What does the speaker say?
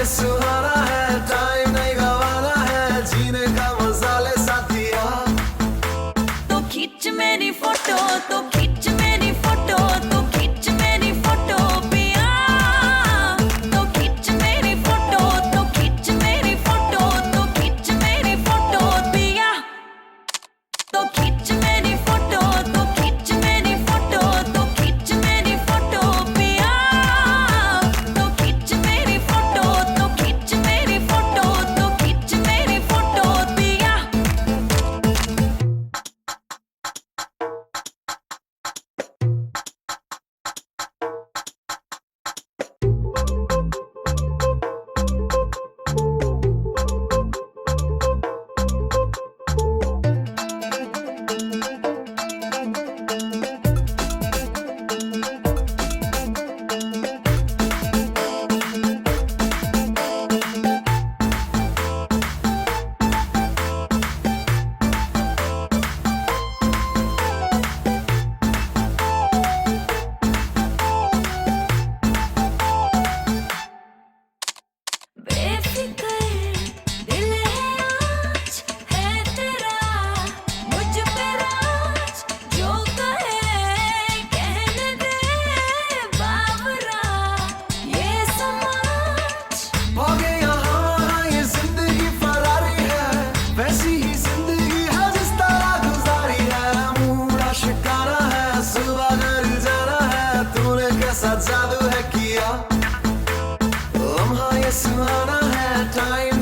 सुहाना है, टाइम नहीं गवाना है, जीने का मजा ले साथिया। तो खींच मेरी फोटो, तो खींच मेरी फोटो, तो खींच मेरी फोटो पिया। तो खींच मेरी फोटो, तो खींच मेरी फोटो, तो खींच मेरी फोटो पिया। तो खींच मेरी फोटो, तो खींच मेरी फोटो, तो खींच मेरी फोटो पिया। तो खींच मेरी फोटो, तो खींच मेरी फोटो, तो खींच मेरी फोटो पिया। बेफिक्र दिल है आज, है तेरा मुझ पे राज। जो कहे कहने दे बावरा ये समाज। भागे यहाँ वहाँ ये जिंदगी फरारी है, वैसी ही जिंदगी है जिस तरह गुजारी है। मूड आशिकाना है, सुबह घर जाना है, तूने कैसा जादू है किया। लम्हा ये सुहाना है, टाइम